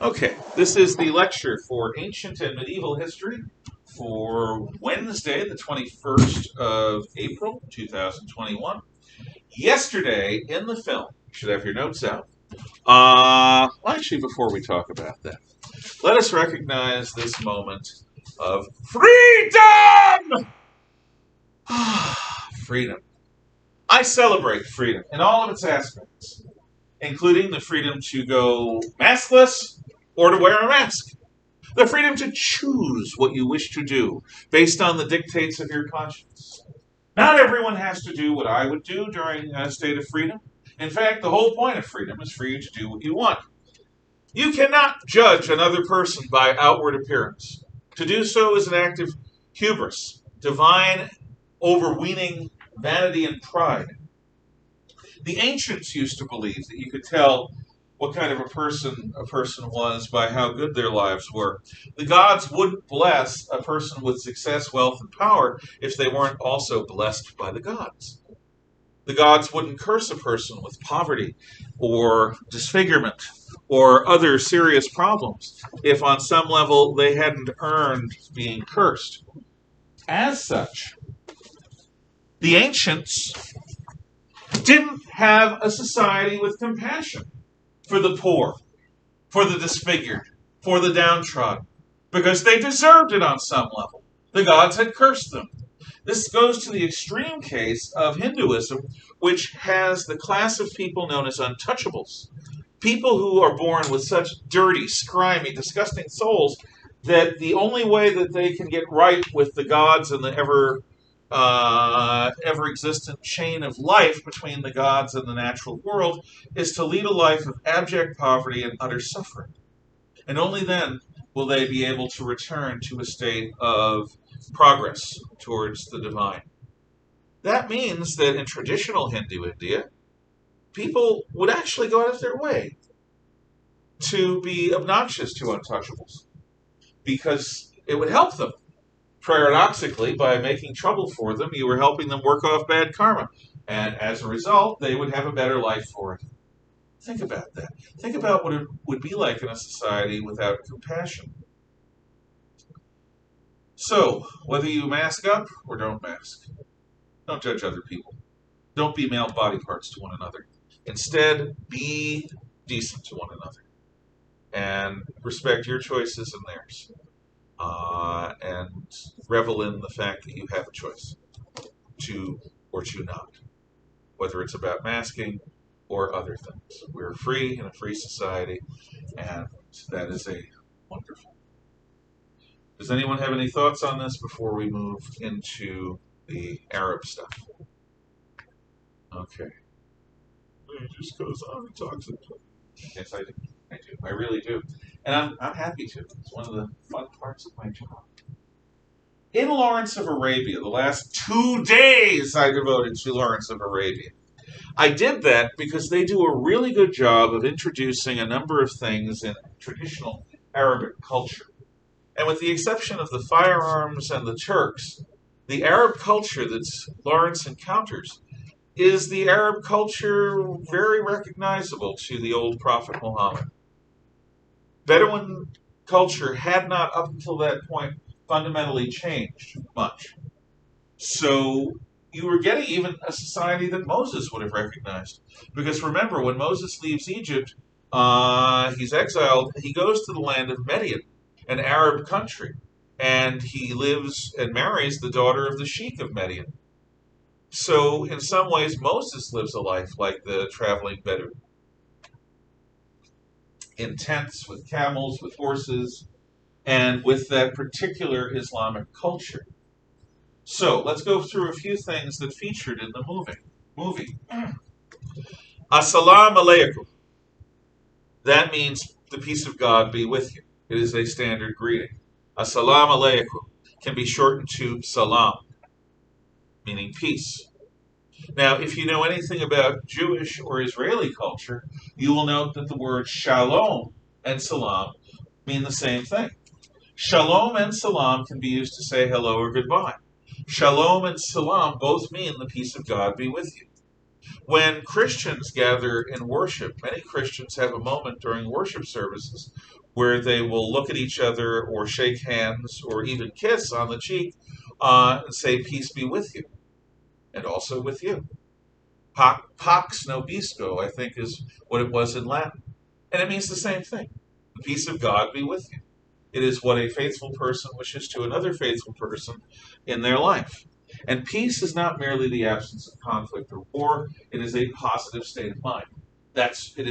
Okay, this is the lecture for Ancient and Medieval History for Wednesday, the 21st of April, 2021. Yesterday in the film, you should have your notes out. Actually, before we talk about that, let us recognize this moment of freedom! Freedom. I celebrate freedom in all of its aspects, including the freedom to go maskless or to wear a mask. The freedom to choose what you wish to do based on the dictates of your conscience. Not everyone has to do what I would do during a state of freedom. In fact, the whole point of freedom is for you to do what you want. You cannot judge another person by outward appearance. To do so is an act of hubris, divine, overweening vanity and pride. The ancients used to believe that you could tell what kind of a person was by how good their lives were. The gods wouldn't bless a person with success, wealth, and power if they weren't also blessed by the gods. The gods wouldn't curse a person with poverty or disfigurement or other serious problems if on some level they hadn't earned being cursed. As such, the ancients didn't have a society with compassion for the poor, for the disfigured, for the downtrodden, because they deserved it on some level. The gods had cursed them. This goes to the extreme case of Hinduism, which has the class of people known as untouchables. People who are born with such dirty, scrimey, disgusting souls that the only way that they can get right with the gods and the ever-existent chain of life between the gods and the natural world is to lead a life of abject poverty and utter suffering. And only then will they be able to return to a state of progress towards the divine. That means that in traditional Hindu India, people would actually go out of their way to be obnoxious to untouchables because it would help them. Paradoxically, by making trouble for them, you were helping them work off bad karma. And as a result, they would have a better life for it. Think about that. Think about what it would be like in a society without compassion. So, whether you mask up or don't mask, don't judge other people. Don't be male body parts to one another. Instead, be decent to one another. And respect your choices and theirs. And revel in the fact that you have a choice to or to not, whether it's about masking or other things. We're free in a free society, and that is a wonderful. Does anyone have any thoughts on this before we move into the Arab stuff? Okay. It just goes on and talks about it. Yes, I do. I do. I really do. And I'm happy to. It's one of the fun parts of my job. In Lawrence of Arabia, the last 2 days I devoted to Lawrence of Arabia. I did that because they do a really good job of introducing a number of things in traditional Arabic culture. And with the exception of the firearms and the Turks, the Arab culture that Lawrence encounters is the Arab culture very recognizable to the old Prophet Muhammad. Bedouin culture had not, up until that point, fundamentally changed much. So you were getting even a society that Moses would have recognized. Because remember, when Moses leaves Egypt, he's exiled, he goes to the land of Midian, an Arab country, and he lives and marries the daughter of the sheikh of Midian. So in some ways, Moses lives a life like the traveling Bedouin. In tents, with camels, with horses, and with that particular Islamic culture. So let's go through a few things that featured in the movie. Assalamu Aleikum. That means the peace of God be with you. It is a standard greeting. Assalamu Aleikum can be shortened to Salaam, meaning peace. Now, if you know anything about Jewish or Israeli culture, you will note that the word shalom and salam mean the same thing. Shalom and salam can be used to say hello or goodbye. Shalom and salam both mean the peace of God be with you. When Christians gather in worship, many Christians have a moment during worship services where they will look at each other or shake hands or even kiss on the cheek and say, "Peace be with you," and also with you. Pax nobisco, I think, is what it was in Latin. And it means the same thing. The peace of God be with you. It is what a faithful person wishes to another faithful person in their life. And peace is not merely the absence of conflict or war, it is a positive state of mind. It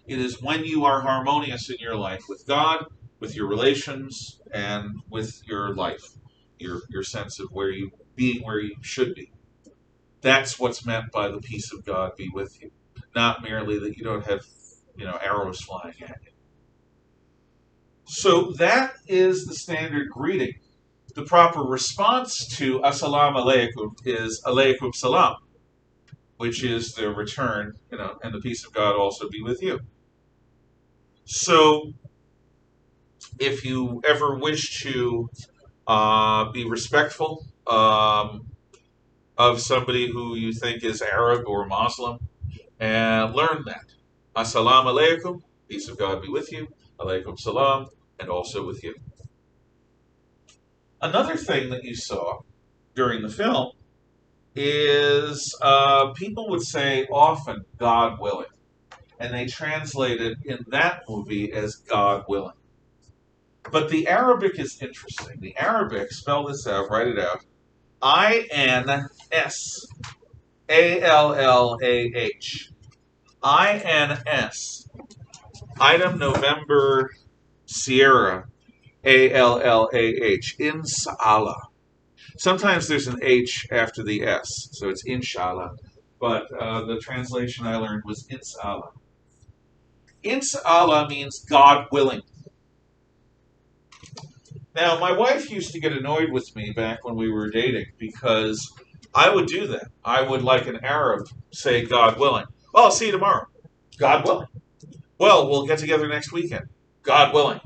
is when you are harmonious in your life with God, with your relations, and with your life, your sense of where you being where you should be. That's what's meant by the peace of God be with you. Not merely that you don't have, arrows flying at you. So that is the standard greeting. The proper response to Assalamu alaikum is Aleikum Salaam, which is the return, and the peace of God also be with you. So if you ever wish to be respectful of somebody who you think is Arab or Muslim, and learn that. Assalamu alaikum, peace of God be with you. Aleikum salam, and also with you. Another thing that you saw during the film is people would say often, God willing. And they translate it in that movie as God willing. But the Arabic is interesting. The Arabic, spell this out, write it out. Insallah. INS. Item November Sierra. ALLAH. Insallah. Sometimes there's an H after the S, so it's Inshallah. But the translation I learned was Insallah. Insallah means God willing. Now, my wife used to get annoyed with me back when we were dating because I would do that. I would, like an Arab, say God willing. Well, I'll see you tomorrow. God willing. Well, we'll get together next weekend. God willing.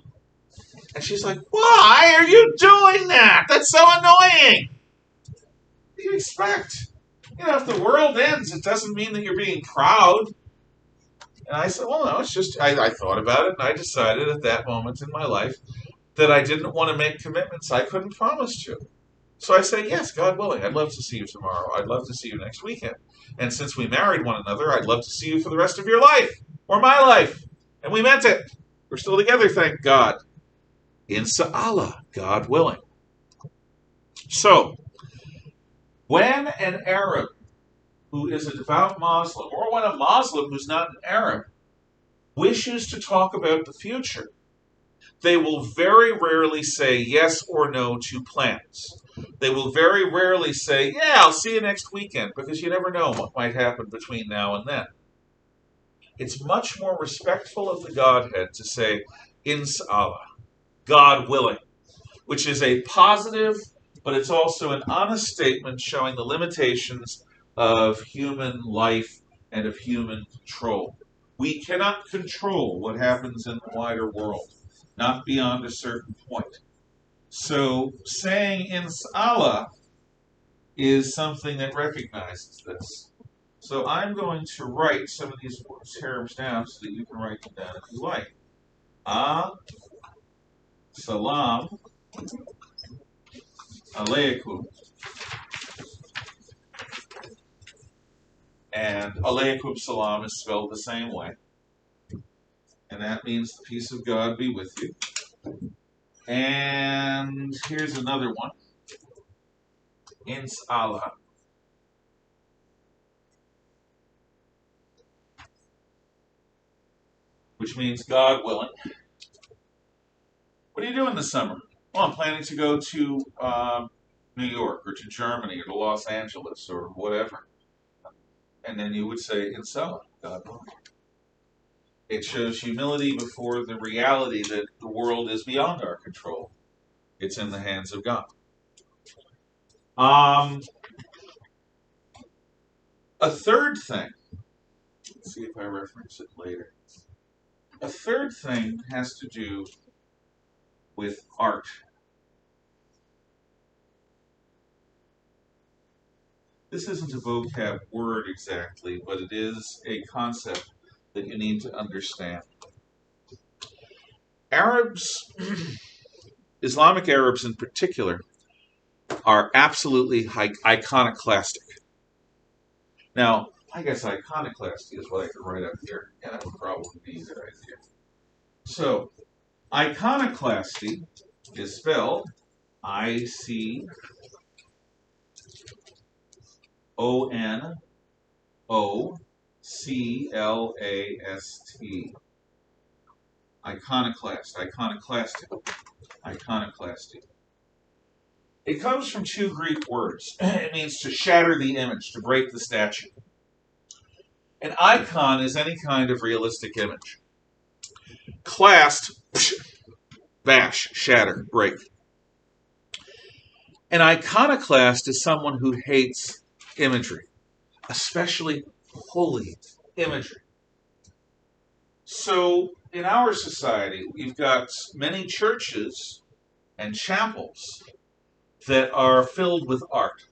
And she's like, why are you doing that? That's so annoying. What do you expect? If the world ends, it doesn't mean that you're being proud. And I said, well, no, it's just, I thought about it, and I decided at that moment in my life that I didn't want to make commitments I couldn't promise to. So I say, yes, God willing, I'd love to see you tomorrow. I'd love to see you next weekend. And since we married one another, I'd love to see you for the rest of your life, or my life. And we meant it. We're still together, thank God. Insallah, God willing. So, when an Arab who is a devout Muslim, or when a Muslim who's not an Arab, wishes to talk about the future, they will very rarely say yes or no to plans. They will very rarely say, yeah, I'll see you next weekend, because you never know what might happen between now and then. It's much more respectful of the Godhead to say, Insallah, God willing, which is a positive, but it's also an honest statement showing the limitations of human life and of human control. We cannot control what happens in the wider world, not beyond a certain point. So saying Insallah is something that recognizes this. So I'm going to write some of these terms down so that you can write them down if you like. Salaam Aleikum. And Aleikum Salam is spelled the same way. And that means the peace of God be with you. And here's another one. Insallah. Which means God willing. What are you doing this summer? Well, I'm planning to go to New York or to Germany or to Los Angeles or whatever. And then you would say, Insallah, God willing. It shows humility before the reality that the world is beyond our control. It's in the hands of God. A third thing, let's see if I reference it later. A third thing has to do with art. This isn't a vocab word exactly, but it is a concept that you need to understand. Arabs, Islamic Arabs in particular, are absolutely iconoclastic. Now, I guess iconoclasty is what I could write up here, and it would probably be a good idea. So, iconoclasty is spelled Iconoclast. Iconoclast, iconoclastic, iconoclasty. It comes from two Greek words. It means to shatter the image, to break the statue. An icon is any kind of realistic image. Clast, bash, shatter, break. An iconoclast is someone who hates imagery, especially holy imagery. So, in our society, we've got many churches and chapels that are filled with art.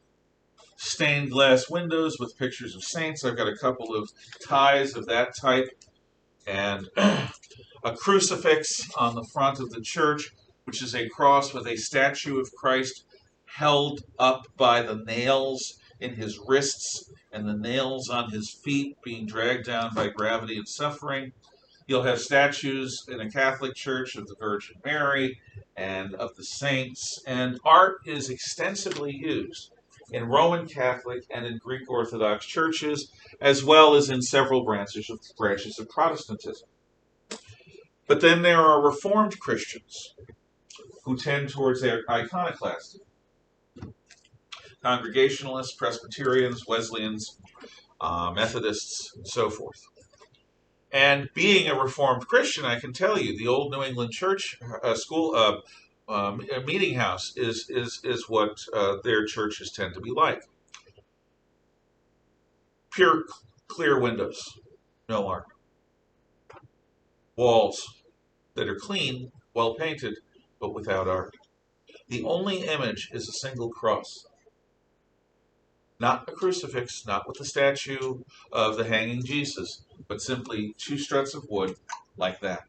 Stained glass windows with pictures of saints. I've got a couple of ties of that type. And a crucifix on the front of the church, which is a cross with a statue of Christ held up by the nails in his wrists and the nails on his feet being dragged down by gravity and suffering. You'll have statues in a Catholic church of the Virgin Mary and of the saints, and art is extensively used in Roman Catholic and in Greek Orthodox churches, as well as in several branches of Protestantism. But then there are Reformed Christians who tend towards their iconoclasty. Congregationalists, Presbyterians, Wesleyans, Methodists, and so forth. And being a Reformed Christian, I can tell you, the old New England church meeting house is what their churches tend to be like. Pure, clear windows, no art. Walls that are clean, well painted, but without art. The only image is a single cross. Not a crucifix, not with the statue of the hanging Jesus, but simply two struts of wood like that.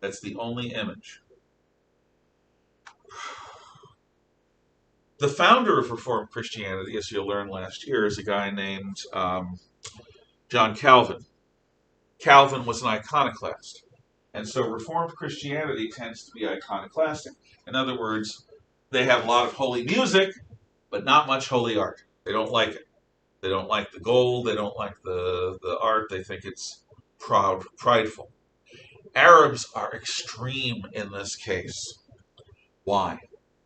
That's the only image. The founder of Reformed Christianity, as you'll learn last year, is a guy named John Calvin. Calvin was an iconoclast. And so Reformed Christianity tends to be iconoclastic. In other words, they have a lot of holy music, but not much holy art. They don't like it. They don't like the gold. They don't like the art. They think it's prideful. Arabs are extreme in this case. Why?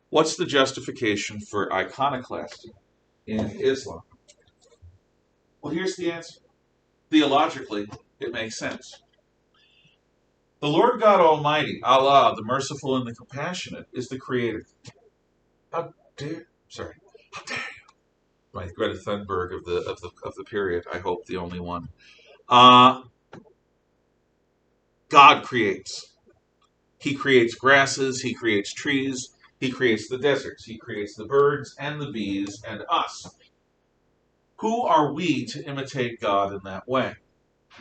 What's the justification for iconoclasty in Islam? Well, here's the answer. Theologically, it makes sense. The Lord God Almighty, Allah, the merciful and the compassionate, is the creator. How dare you? My Greta Thunberg of the period, I hope the only one. God creates. He creates grasses, he creates trees, he creates the deserts, he creates the birds and the bees and us. Who are we to imitate God in that way?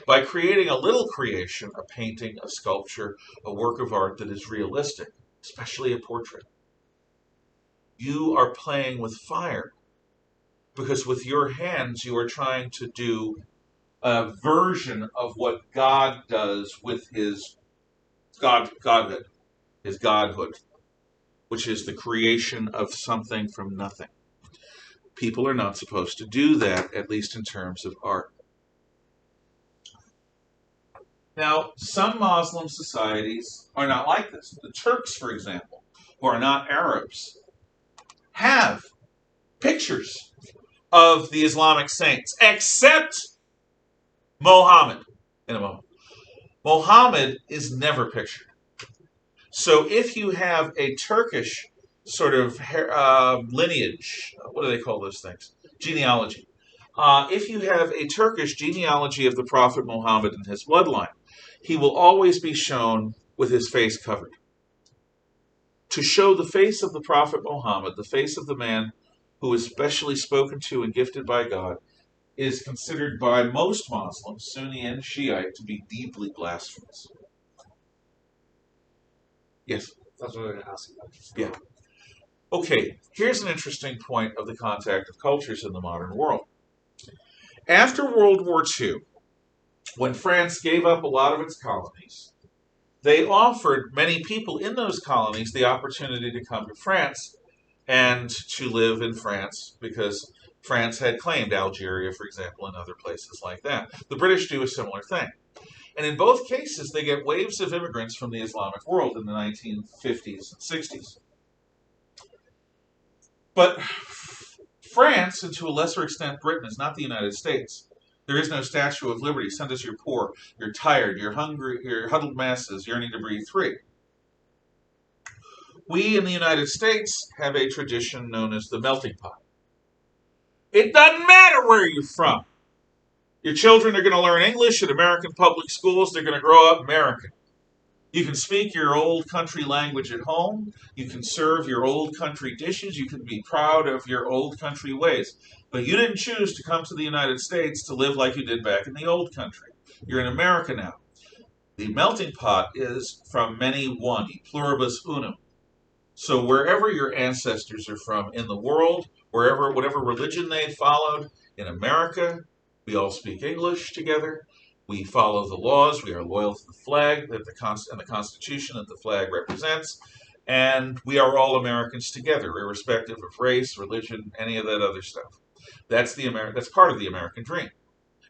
By creating a little creation, a painting, a sculpture, a work of art that is realistic, especially a portrait. You are playing with fire, because with your hands you are trying to do a version of what God does with his godhood, his godhood, which is the creation of something from nothing. People are not supposed to do that, at least in terms of art. Now, some Muslim societies are not like this. The Turks, for example, who are not Arabs, have pictures of the Islamic saints, except Mohammed. In a moment. Mohammed is never pictured. So if you have a Turkish sort of lineage, what do they call those things? Genealogy. If you have a Turkish genealogy of the Prophet Muhammad and his bloodline, he will always be shown with his face covered. To show the face of the Prophet Muhammad, the face of the man who is specially spoken to and gifted by God, is considered by most Muslims, Sunni and Shiite, to be deeply blasphemous. Yes? That's what I'm going to ask you. Yeah. Okay, here's an interesting point of the contact of cultures in the modern world. After World War II, when France gave up a lot of its colonies, they offered many people in those colonies the opportunity to come to France and to live in France because France had claimed Algeria, for example, and other places like that. The British do a similar thing. And in both cases, they get waves of immigrants from the Islamic world in the 1950s and 60s. But France, and to a lesser extent Britain, is not the United States. There is no Statue of Liberty. Send us your poor, you're tired, you're hungry, you're huddled masses yearning to breathe free. We in the United States have a tradition known as the melting pot. It doesn't matter where you're from. Your children are going to learn English at American public schools. They're going to grow up American. You can speak your old country language at home. You can serve your old country dishes. You can be proud of your old country ways. But you didn't choose to come to the United States to live like you did back in the old country. You're in America now. The melting pot is from many one, e pluribus unum. So wherever your ancestors are from in the world, whatever religion they followed, in America, we all speak English together. We follow the laws. We are loyal to the flag and the Constitution that the flag represents. And we are all Americans together, irrespective of race, religion, any of that other stuff. That's part of the American dream.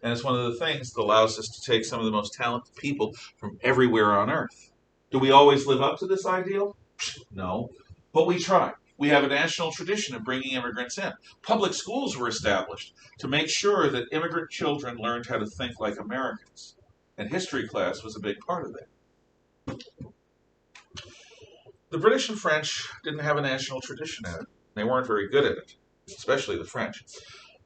And it's one of the things that allows us to take some of the most talented people from everywhere on earth. Do we always live up to this ideal? No. But we try. We have a national tradition of bringing immigrants in. Public schools were established to make sure that immigrant children learned how to think like Americans. And history class was a big part of that. The British and French didn't have a national tradition at it. They weren't very good at it, especially the French.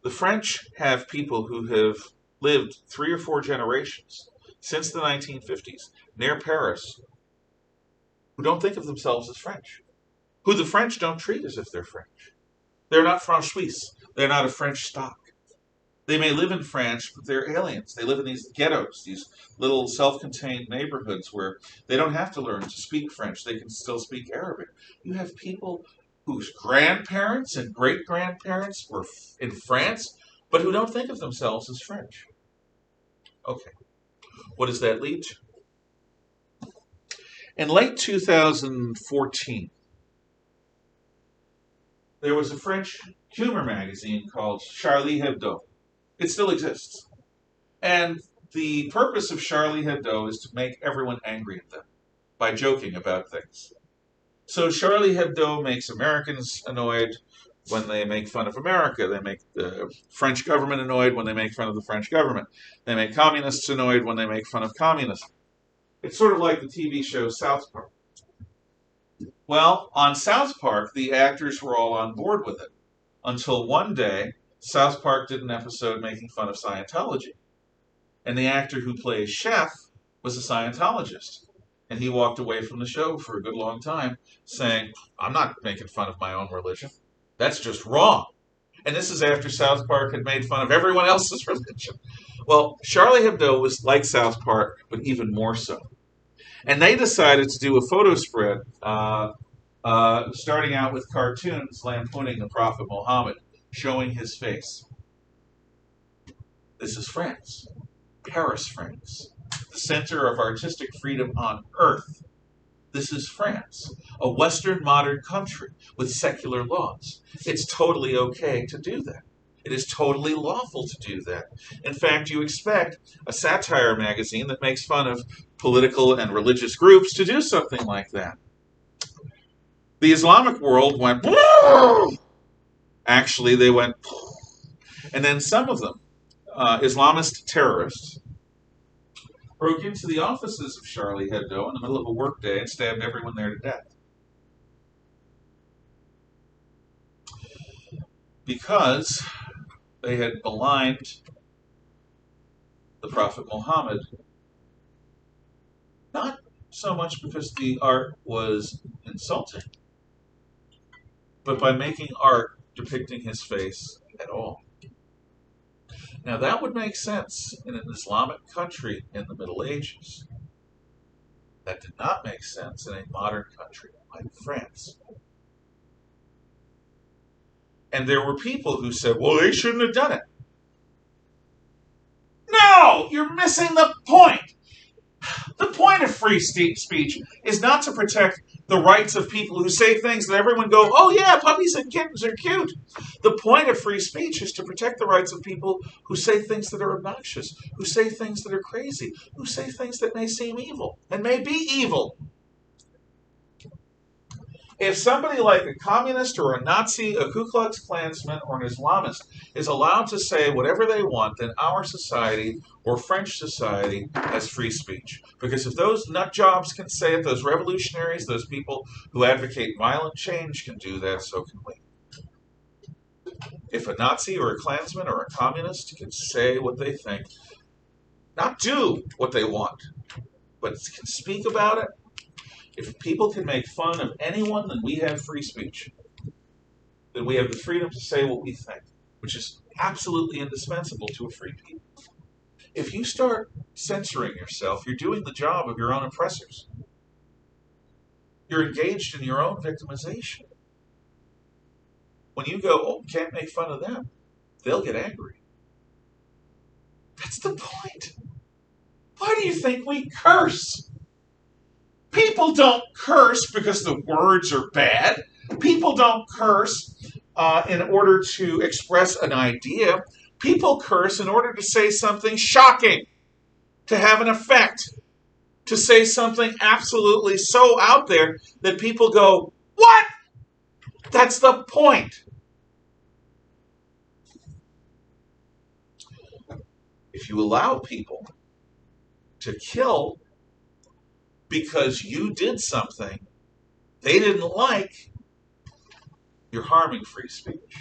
The French have people who have lived 3 or 4 generations since the 1950s near Paris who don't think of themselves as French, who the French don't treat as if they're French. They're not Francois. They're not of French stock. They may live in France, but they're aliens. They live in these ghettos, these little self-contained neighborhoods where they don't have to learn to speak French. They can still speak Arabic. You have people whose grandparents and great-grandparents were in France, but who don't think of themselves as French. Okay. What does that lead to? In late 2014, there was a French humor magazine called Charlie Hebdo. It still exists. And the purpose of Charlie Hebdo is to make everyone angry at them by joking about things. So Charlie Hebdo makes Americans annoyed when they make fun of America. They make the French government annoyed when they make fun of the French government. They make communists annoyed when they make fun of communism. It's sort of like the TV show South Park. Well, on South Park, the actors were all on board with it until one day South Park did an episode making fun of Scientology. And the actor who plays Chef was a Scientologist. And he walked away from the show for a good long time saying, I'm not making fun of my own religion. That's just wrong. And this is after South Park had made fun of everyone else's religion. Well, Charlie Hebdo was like South Park, but even more so. And they decided to do a photo spread, starting out with cartoons lampooning the Prophet Muhammad, showing his face. This is France, Paris, France, the center of artistic freedom on earth. This is France, a Western modern country with secular laws. It's totally okay to do that. It is totally lawful to do that. In fact, you expect a satire magazine that makes fun of political and religious groups to do something like that. The Islamic world went, actually they went, and then some of them, Islamist terrorists, broke into the offices of Charlie Hebdo in the middle of a workday and stabbed everyone there to death. Because they had maligned the Prophet Muhammad, not so much because the art was insulting, but by making art depicting his face at all. Now that would make sense in an Islamic country in the Middle Ages. That did not make sense in a modern country like France. And there were people who said, well, they shouldn't have done it. No, you're missing the point. The point of free speech is not to protect the rights of people who say things that everyone go, oh yeah, puppies and kittens are cute. The point of free speech is to protect the rights of people who say things that are obnoxious, who say things that are crazy, who say things that may seem evil and may be evil. If somebody like a communist or a Nazi, a Ku Klux Klansman, or an Islamist is allowed to say whatever they want, then our society or French society has free speech. Because if those nut jobs can say it, those revolutionaries, those people who advocate violent change can do that, so can we. If a Nazi or a Klansman or a communist can say what they think, not do what they want, but can speak about it, if people can make fun of anyone, then we have free speech. Then we have the freedom to say what we think, which is absolutely indispensable to a free people. If you start censoring yourself, you're doing the job of your own oppressors. You're engaged in your own victimization. When you go, oh, can't make fun of them, they'll get angry. That's the point. Why do you think we curse? People don't curse because the words are bad. People don't curse in order to express an idea. People curse in order to say something shocking, to have an effect, to say something absolutely so out there that people go, what? That's the point. If you allow people to kill because you did something they didn't like, you're harming free speech.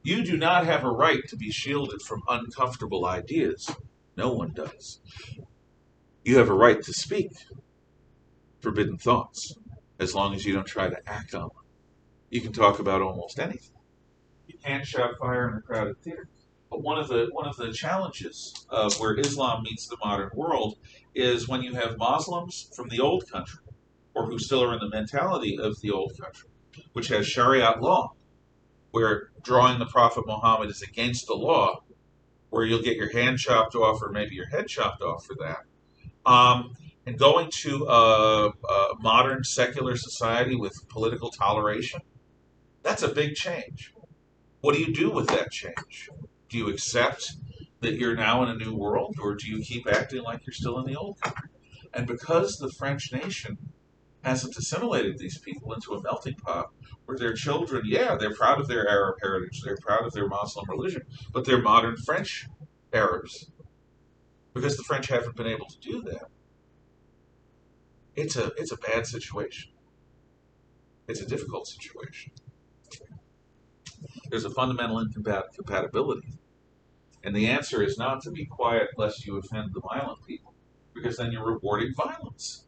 You do not have a right to be shielded from uncomfortable ideas. No one does. You have a right to speak forbidden thoughts, as long as you don't try to act on them. You can talk about almost anything. You can't shout fire in a crowded theater. But one of the challenges of where Islam meets the modern world is when you have Muslims from the old country, or who still are in the mentality of the old country, which has Sharia law, where drawing the Prophet Muhammad is against the law, where you'll get your hand chopped off or maybe your head chopped off for that. And going to a modern secular society with political toleration, that's a big change. What do you do with that change? Do you accept that you're now in a new world, or do you keep acting like you're still in the old country? And because the French nation hasn't assimilated these people into a melting pot where their children, yeah, they're proud of their Arab heritage, they're proud of their Muslim religion, but they're modern French Arabs. Because the French haven't been able to do that, it's a bad situation. It's a difficult situation. There's a fundamental incompatibility. And the answer is not to be quiet lest you offend the violent people, because then you're rewarding violence.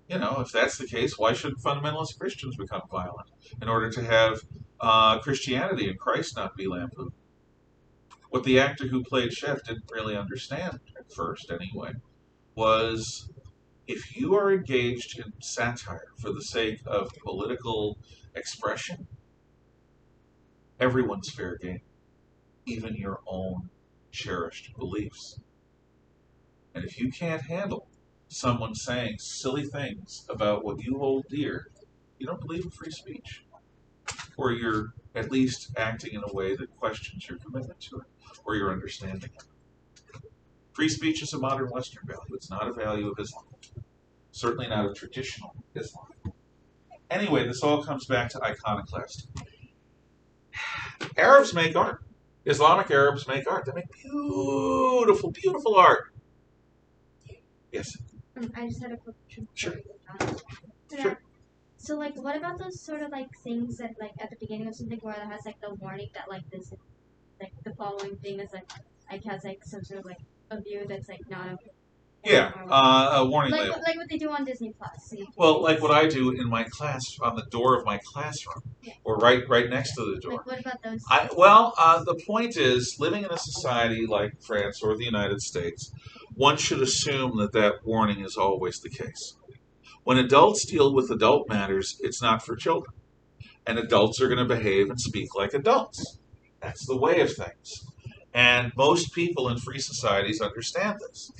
You know, if that's the case, why shouldn't fundamentalist Christians become violent in order to have Christianity and Christ not be lampooned? What the actor who played Chef didn't really understand at first, anyway, was if you are engaged in satire for the sake of political expression, everyone's fair game, even your own cherished beliefs. And if you can't handle someone saying silly things about what you hold dear, you don't believe in free speech. Or you're at least acting in a way that questions your commitment to it, or your understanding of it. Free speech is a modern Western value. It's not a value of Islam. Certainly not a traditional Islam. Anyway, this all comes back to iconoclast. Arabs make art. Islamic Arabs make art. They make beautiful, beautiful art. Yes? I just had a quick question. Sure. Sure. So, like, what about those sort of, like, things that, like, at the beginning of something where it has, like, the warning that, like, this, like, the following thing is, like has, like, some sort of, like, a view that's, like, not okay? Yeah, a warning like label. like what they do on Disney Plus. So Well, like what I do in my class on the door of my classroom, or right next to the door. like what about those? The point is, living in a society like France or the United States, one should assume that that warning is always the case. When adults deal with adult matters, it's not for children, and adults are going to behave and speak like adults. That's the way of things. And most people in free societies understand this.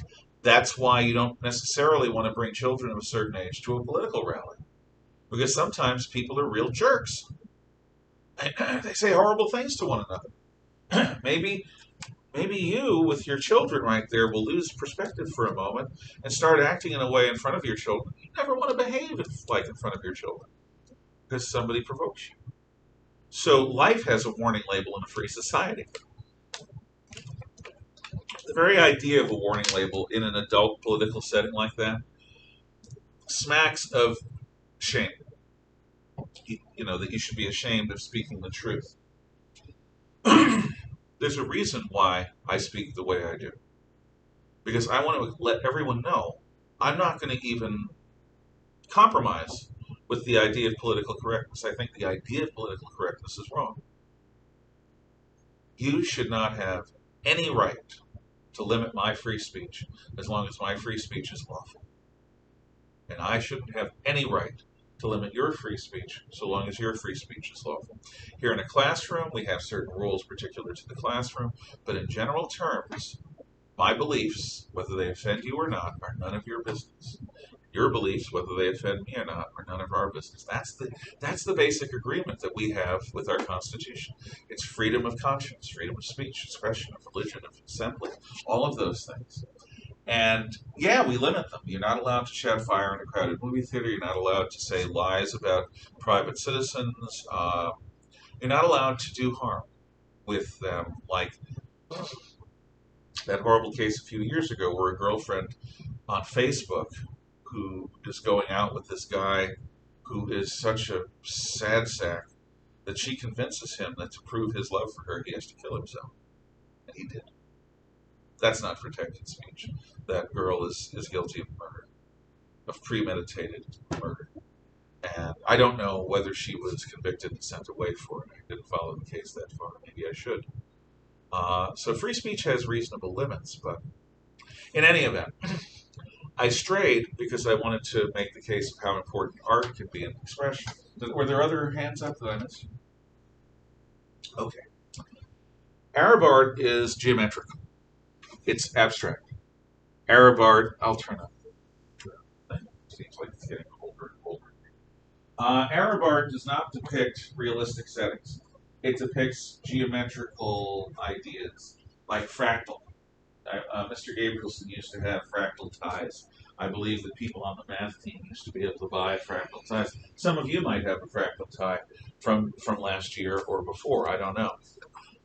That's why you don't necessarily want to bring children of a certain age to a political rally, because sometimes people are real jerks. They say horrible things to one another. Maybe you, with your children right there, will lose perspective for a moment and start acting in a way in front of your children you never want to behave like in front of your children because somebody provokes you. So life has a warning label in a free society. The very idea of a warning label in an adult political setting like that smacks of shame. You know, that you should be ashamed of speaking the truth. There's a reason why I speak the way I do. Because I want to let everyone know I'm not going to even compromise with the idea of political correctness. I think the idea of political correctness is wrong. You should not have any right to limit my free speech as long as my free speech is lawful. And I shouldn't have any right to limit your free speech so long as your free speech is lawful. Here in a classroom, we have certain rules particular to the classroom, but in general terms, my beliefs, whether they offend you or not, are none of your business. Your beliefs, whether they offend me or not, are none of our business. That's the basic agreement that we have with our Constitution. It's freedom of conscience, freedom of speech, expression of religion, of assembly, all of those things. And yeah, we limit them. You're not allowed to shout fire in a crowded movie theater. You're not allowed to say lies about private citizens. You're not allowed to do harm with them, like that horrible case a few years ago where a girlfriend on Facebook who is going out with this guy who is such a sad sack that she convinces him that to prove his love for her, he has to kill himself. And he did. That's not protected speech. That girl is guilty of murder, of premeditated murder. And I don't know whether she was convicted and sent away for it. I didn't follow the case that far. Maybe I should. So free speech has reasonable limits, but in any event, I strayed because I wanted to make the case of how important art can be in expression. Were there other hands up that I missed? Okay. Arab art is geometrical. It's abstract. Arab art, I'll turn up. Seems like it's getting colder and colder. Arab art does not depict realistic settings. It depicts geometrical ideas, like fractal. Mr. Gabrielson used to have fractal ties. I believe that people on the math team used to be able to buy fractal ties. Some of you might have a fractal tie from last year or before. I don't know.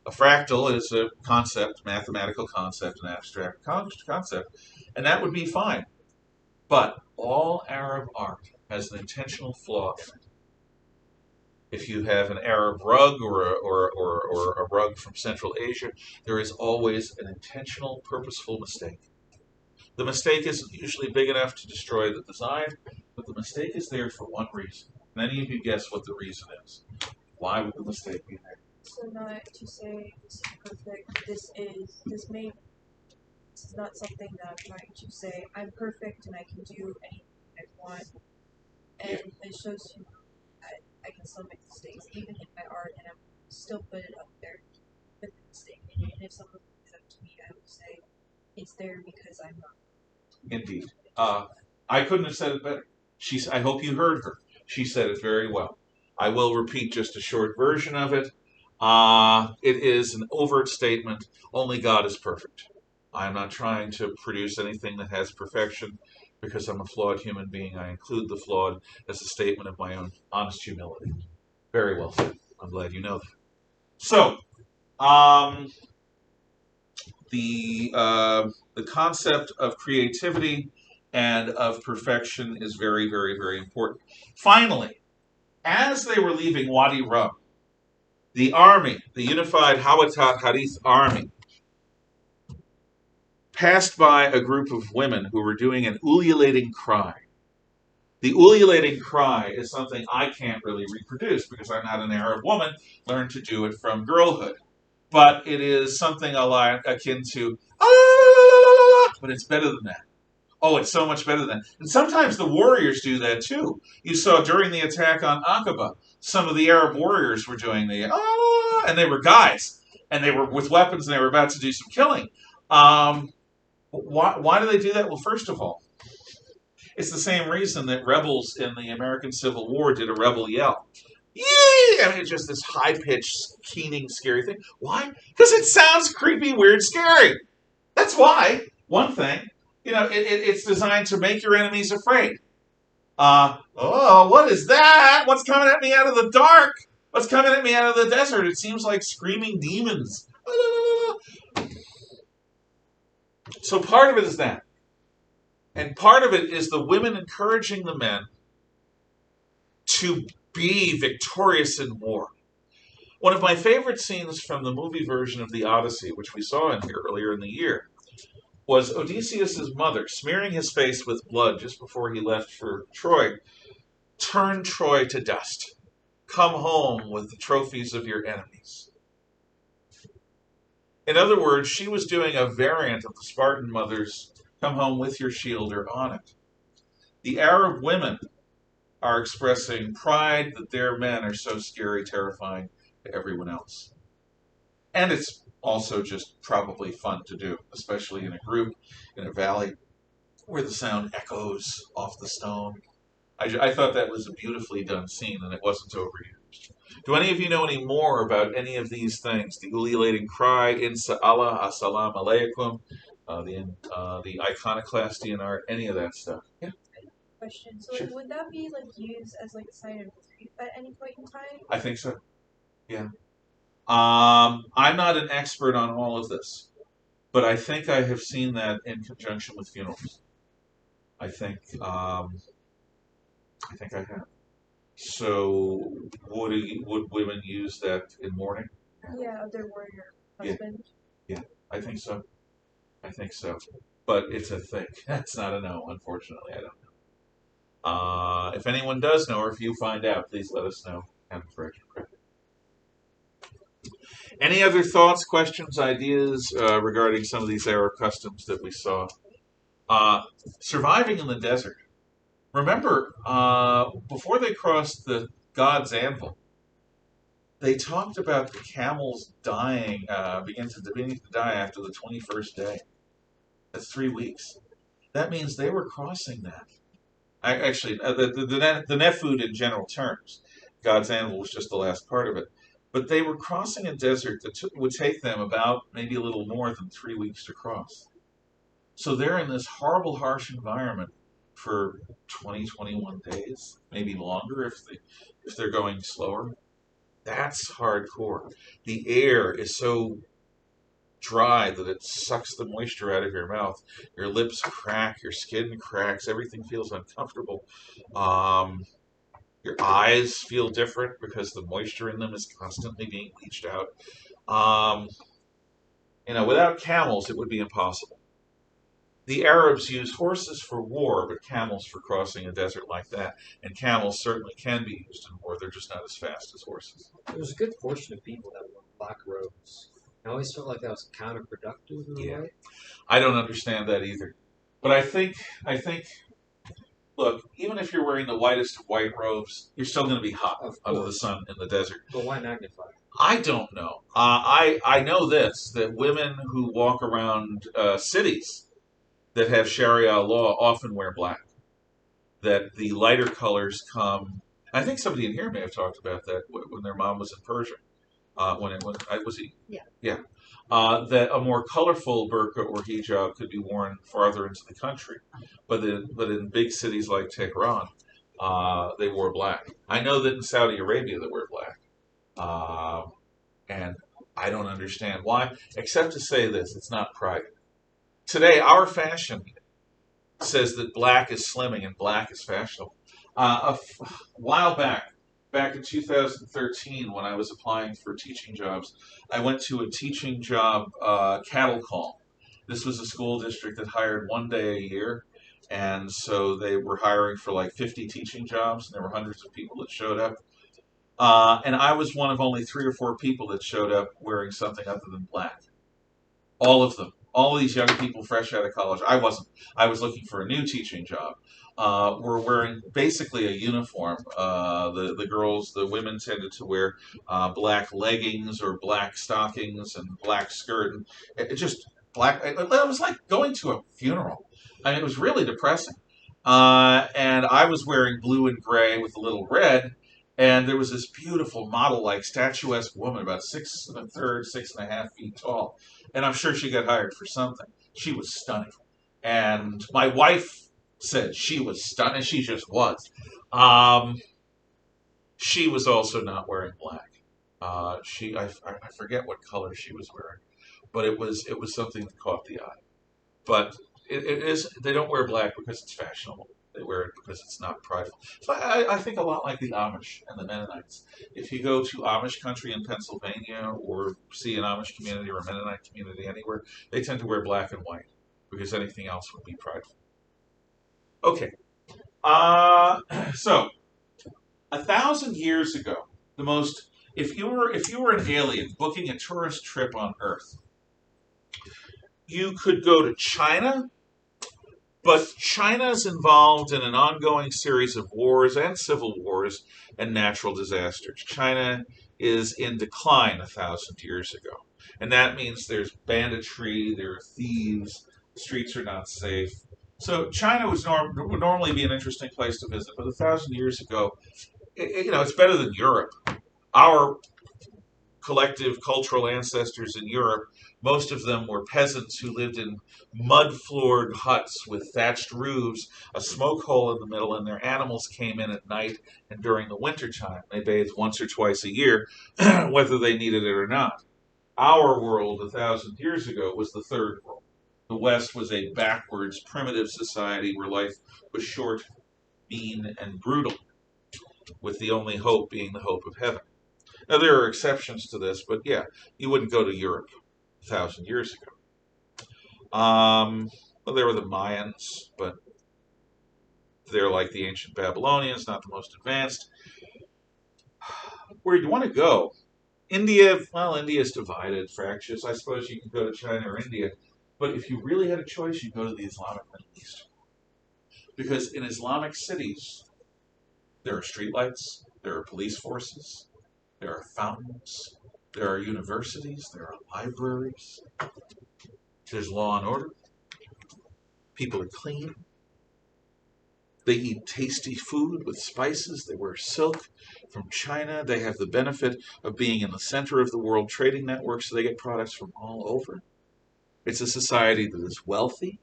A fractal is a concept, mathematical concept, an abstract concept, and that would be fine. But all Arab art has an intentional flaw in it. If you have an Arab rug or a rug from Central Asia, there is always an intentional, purposeful mistake. The mistake isn't usually big enough to destroy the design, but the mistake is there for one reason. And any of you guess what the reason is. Why would the mistake be there? So not to say this is perfect, this is not something that I'm trying to say I'm perfect and I can do anything I want. And it shows you that I can still make mistakes, even in my art, and I'm still put it up there with the mistake in it. And if someone brings it up to me, I would say it's there because I'm not. Indeed. I couldn't have said it better. I hope you heard her. She said it very well. I will repeat just a short version of it. It is an overt statement. Only God is perfect. I'm not trying to produce anything that has perfection because I'm a flawed human being. I include the flawed as a statement of my own honest humility. Very well said. I'm glad you know that. So, the concept of creativity and of perfection is very, very, very important. Finally, as they were leaving Wadi Rum, the army, the unified Hawatat Hadith army, passed by a group of women who were doing an ululating cry. The ululating cry is something I can't really reproduce because I'm not an Arab woman, learned to do it from girlhood. But it is something akin to, but it's better than that. Oh, it's so much better than that. And sometimes the warriors do that too. You saw during the attack on Aqaba, some of the Arab warriors were doing the, and they were guys, and they were with weapons, and they were about to do some killing. Why do they do that? Well, first of all, it's the same reason that rebels in the American Civil War did a rebel yell. Yeah! I mean, it's just this high-pitched, keening, scary thing. Why? Because it sounds creepy, weird, scary. That's why. One thing, it's designed to make your enemies afraid. What is that? What's coming at me out of the dark? What's coming at me out of the desert? It seems like screaming demons. So part of it is that. And part of it is the women encouraging the men to be victorious in war. One of my favorite scenes from the movie version of the Odyssey, which we saw in here earlier in the year, was Odysseus' mother smearing his face with blood just before he left for Troy. Turn Troy to dust. Come home with the trophies of your enemies. In other words, she was doing a variant of the Spartan mother's come home with your shield or on it. The Arab women are expressing pride that their men are so scary, terrifying to everyone else. And it's also just probably fun to do, especially in a group, in a valley, where the sound echoes off the stone. I thought that was a beautifully done scene, and it wasn't overused. Do any of you know any more about any of these things? The ululating cry, Insallah, Assalamu Aleikum, the iconoclastian art, any of that stuff? Yeah. Question. So, Sure. would that be used as a sign of grief at any point in time? I think so. Yeah. I'm not an expert on all of this, but I think I have seen that in conjunction with funerals. I think I have. So would women use that in mourning? Yeah, of their warrior husband. Yeah, I think so. I think so. But it's a thing. That's not a no, unfortunately. I don't know. If anyone does know, or if you find out, please let us know. Any other thoughts, questions, ideas regarding some of these Arab customs that we saw? Surviving in the desert. Remember, before they crossed the God's Anvil, they talked about the camels dying, beginning to die after the 21st day. That's 3 weeks. That means they were crossing that. The Nefud in general terms. God's Anvil was just the last part of it. But they were crossing a desert that would take them about maybe a little more than 3 weeks to cross. So they're in this horrible, harsh environment for 20, 21 days, maybe longer if they're going slower. That's hardcore. The air is so dry that it sucks the moisture out of your mouth. Your lips crack, your skin cracks, everything feels uncomfortable. Your eyes feel different because the moisture in them is constantly being leached out. Without camels, it would be impossible. The Arabs use horses for war, but camels for crossing a desert like that. And camels certainly can be used in war. They're just not as fast as horses. There was a good portion of people that wore black robes. I always felt like that was counterproductive in a way. I don't understand that either. But I think, look, even if you're wearing the whitest of white robes, you're still going to be hot under the sun in the desert. But why magnify? I don't know. I know this, that women who walk around cities that have Sharia law often wear black. That the lighter colors come. I think somebody in here may have talked about that when their mom was in Persia. That a more colorful burqa or hijab could be worn farther into the country, but in big cities like Tehran, they wore black. I know that in Saudi Arabia they wear black, and I don't understand why, except to say this: it's not pride. Today, our fashion says that black is slimming and black is fashionable. A while back in 2013, when I was applying for teaching jobs, I went to a teaching job cattle call. This was a school district that hired 1 day a year, and so they were hiring for like 50 teaching jobs, and there were hundreds of people that showed up. And I was one of only 3 or 4 people that showed up wearing something other than black. All of them. All of these young people fresh out of college. I wasn't. I was looking for a new teaching job. Were wearing basically a uniform. The girls, the women tended to wear black leggings or black stockings and black skirt. And it just black. It was like going to a funeral. I mean, it was really depressing. And I was wearing blue and gray with a little red. And there was this beautiful model-like statuesque woman, about 6 1/3, 6.5 feet tall. And I'm sure she got hired for something. She was stunning. And my wife said she was stunning. She just was. Um, she was also not wearing black. I forget what color she was wearing, but it was something that caught the eye. But it is they don't wear black because it's fashionable. They wear it because it's not prideful. So I think a lot like the Amish and the Mennonites. If you go to Amish country in Pennsylvania or see an Amish community or a Mennonite community anywhere, they tend to wear black and white because anything else would be prideful. Okay, so 1,000 years ago, the most if you were an alien booking a tourist trip on Earth, you could go to China. But China's involved in an ongoing series of wars and civil wars and natural disasters. China is in decline 1,000 years ago. And that means there's banditry, there are thieves, the streets are not safe. So China would normally be an interesting place to visit, but 1,000 years ago, it's better than Europe. Our collective cultural ancestors in Europe, most of them were peasants who lived in mud-floored huts with thatched roofs, a smoke hole in the middle, and their animals came in at night and during the winter time. They bathed once or twice a year, whether they needed it or not. Our world 1,000 years ago was the third world. The West was a backwards, primitive society where life was short, mean, and brutal, with the only hope being the hope of heaven. Now, there are exceptions to this, but yeah, you wouldn't go to Europe 1,000 years ago. Well, there were the Mayans, but they're like the ancient Babylonians, not the most advanced. Where do you want to go? India, well, India is divided, fractious. I suppose you could go to China or India. But if you really had a choice, you'd go to the Islamic Middle East. Because in Islamic cities, there are streetlights, there are police forces, there are fountains, there are universities, there are libraries, there's law and order, people are clean, they eat tasty food with spices, they wear silk from China, they have the benefit of being in the center of the world trading network, so they get products from all over. It's a society that is wealthy,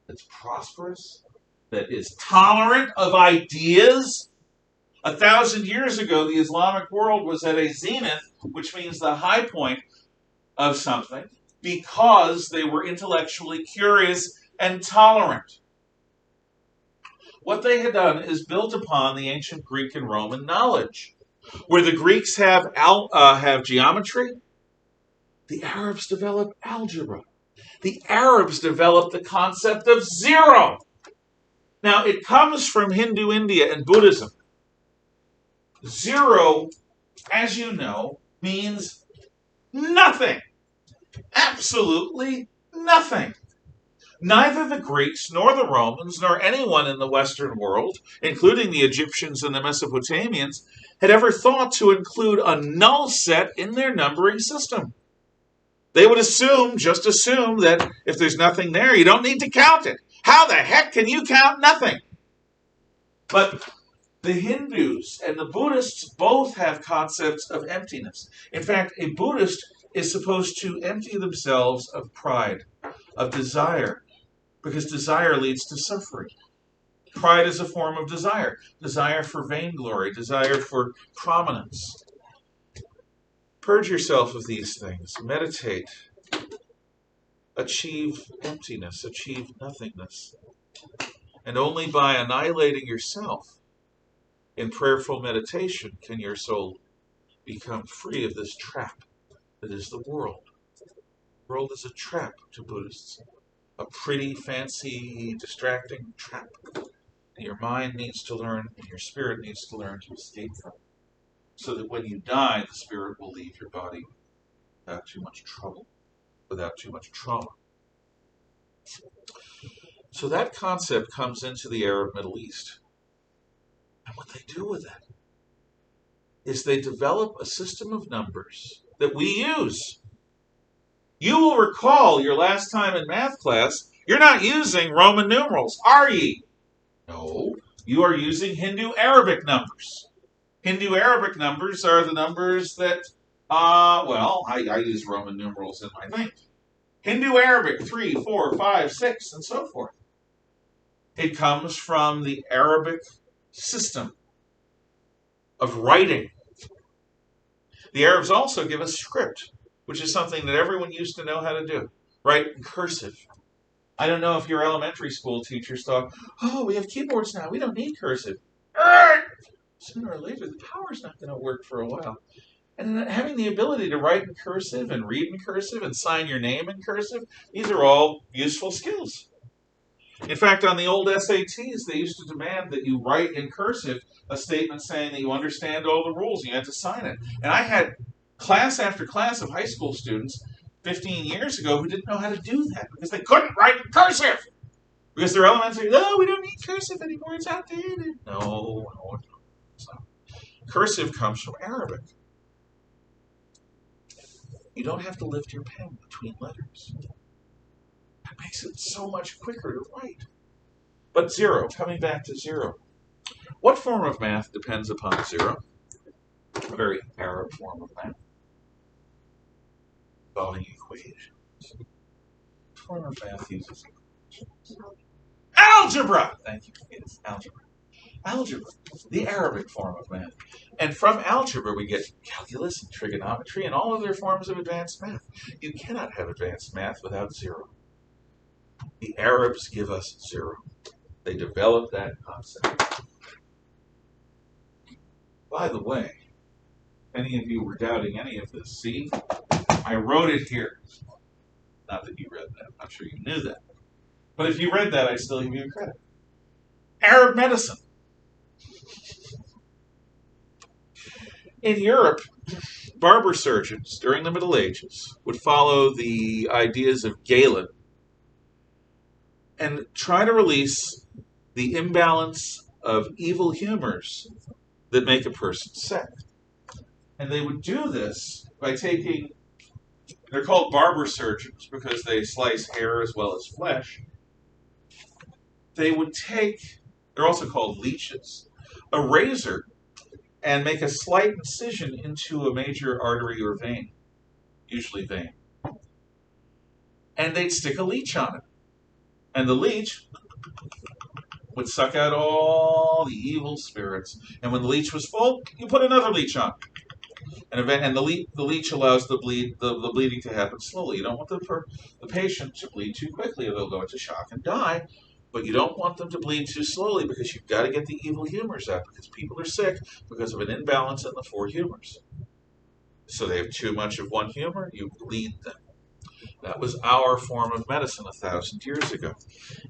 that's prosperous, that is tolerant of ideas. 1,000 years ago, the Islamic world was at a zenith, which means the high point of something, because they were intellectually curious and tolerant. What they had done is built upon the ancient Greek and Roman knowledge. Where the Greeks have geometry, the Arabs developed algebra. The Arabs developed the concept of zero. Now, it comes from Hindu India and Buddhism. Zero, as you know, means nothing. Absolutely nothing. Neither the Greeks, nor the Romans, nor anyone in the Western world, including the Egyptians and the Mesopotamians, had ever thought to include a null set in their numbering system. They would just assume that if there's nothing there, you don't need to count it. How the heck can you count nothing? But the Hindus and the Buddhists both have concepts of emptiness. In fact, a Buddhist is supposed to empty themselves of pride, of desire, because desire leads to suffering. Pride is a form of desire. Desire for vainglory, desire for prominence. Purge yourself of these things. Meditate. Achieve emptiness. Achieve nothingness. And only by annihilating yourself in prayerful meditation can your soul become free of this trap that is the world. world is a trap to Buddhists. A pretty, fancy, distracting trap. And your mind needs to learn, and your spirit needs to learn to escape from it. So that when you die, the spirit will leave your body without too much trouble, without too much trauma. So that concept comes into the Arab Middle East. And what they do with it is they develop a system of numbers that we use. You will recall your last time in math class, you're not using Roman numerals, are ye? No, you are using Hindu-Arabic numbers. Hindu-Arabic numbers are the numbers that, I use Roman numerals in my thing. Hindu-Arabic, 3, 4, 5, 6, and so forth. It comes from the Arabic system of writing. The Arabs also give us script, which is something that everyone used to know how to do. Write in cursive. I don't know if your elementary school teachers thought, oh, we have keyboards now, we don't need cursive. Sooner or later, the power's not going to work for a while. And having the ability to write in cursive and read in cursive and sign your name in cursive, these are all useful skills. In fact, on the old SATs, they used to demand that you write in cursive a statement saying that you understand all the rules, and you had to sign it. And I had class after class of high school students 15 years ago who didn't know how to do that because they couldn't write in cursive. Because their elementary, no, we don't need cursive anymore, it's outdated. No, it's not. Cursive comes from Arabic. You don't have to lift your pen between letters. That makes it so much quicker to write. But zero, coming back to zero. What form of math depends upon zero? A very Arab form of math. Involving equations. What form of math uses equations? Algebra! Thank you. It's algebra. Algebra, the Arabic form of math. And from algebra we get calculus and trigonometry and all other forms of advanced math. You cannot have advanced math without zero. The Arabs give us zero. They developed that concept. By the way, if any of you were doubting any of this, see, I wrote it here. Not that you read that. I'm sure you knew that. But if you read that, I still give you credit. Arab medicine. In Europe, barber surgeons during the Middle Ages would follow the ideas of Galen and try to release the imbalance of evil humors that make a person sick. And they would do this by taking, they're called barber surgeons because they slice hair as well as flesh. They would take, they're also called leeches, a razor and make a slight incision into a major artery or vein, usually vein. And they'd stick a leech on it. And the leech would suck out all the evil spirits. And when the leech was full, you put another leech on. And the leech allows the bleeding to happen slowly. You don't want the patient to bleed too quickly, or they'll go into shock and die. But you don't want them to bleed too slowly because you've got to get the evil humors out because people are sick because of an imbalance in the four humors. So they have too much of one humor, you bleed them. That was our form of medicine 1,000 years ago.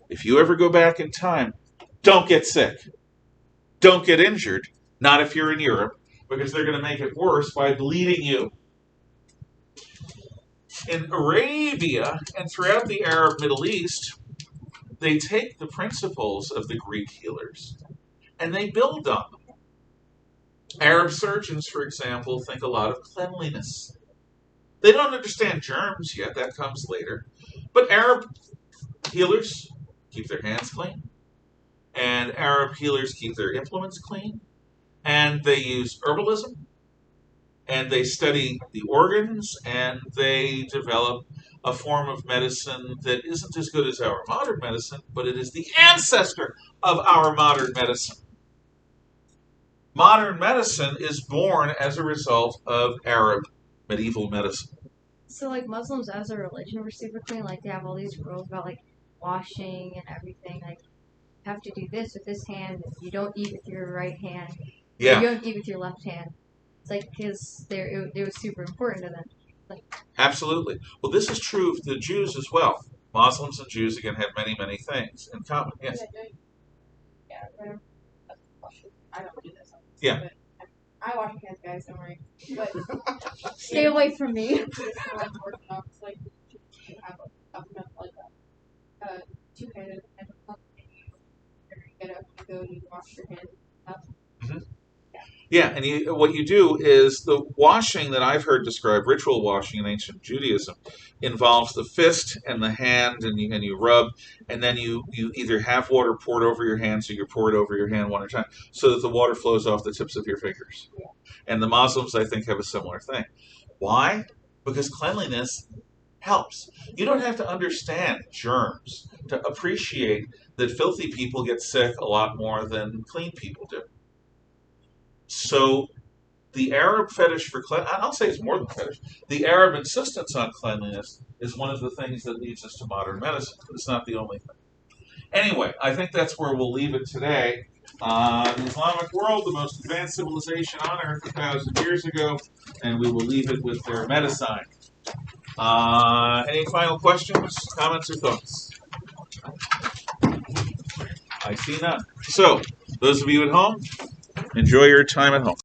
If you ever go back in time, don't get sick. Don't get injured, not if you're in Europe, because they're going to make it worse by bleeding you. In Arabia and throughout the Arab Middle East, they take the principles of the Greek healers and they build on them. Arab surgeons, for example, think a lot of cleanliness. They don't understand germs yet, that comes later. But Arab healers keep their hands clean, and Arab healers keep their implements clean, and they use herbalism, and they study the organs, and they develop a form of medicine that isn't as good as our modern medicine, but it is the ancestor of our modern medicine. Modern medicine is born as a result of Arab medieval medicine. So, like, Muslims as a religion were super clean. Like, they have all these rules about, like, washing and everything. Like, you have to do this with this hand. You don't eat with your right hand. Yeah. You don't eat with your left hand. It's like, because it was super important to them. Absolutely. Well, this is true of the Jews as well. Muslims and Jews, again, have many, many things in common. Yes. I don't do this. Yeah. But I wash my hands, guys. Don't worry. But Stay away from me. it's like Orthodox, like you have enough like two-handed and you get up, you go, you wash your hands. Yeah, and what you do is the washing that I've heard described, ritual washing in ancient Judaism, involves the fist and the hand, and you rub, and then you either have water poured over your hands or you pour it over your hand one at a time, so that the water flows off the tips of your fingers. Yeah. And the Muslims, I think, have a similar thing. Why? Because cleanliness helps. You don't have to understand germs to appreciate that filthy people get sick a lot more than clean people do. So the Arab fetish for cleanliness, I'll say it's more than fetish, the Arab insistence on cleanliness is one of the things that leads us to modern medicine, but it's not the only thing. Anyway, I think that's where we'll leave it today. The Islamic world, the most advanced civilization on earth 1,000 years ago, and we will leave it with their medicine. Any final questions, comments, or thoughts? I see none. So, those of you at home, enjoy your time at home.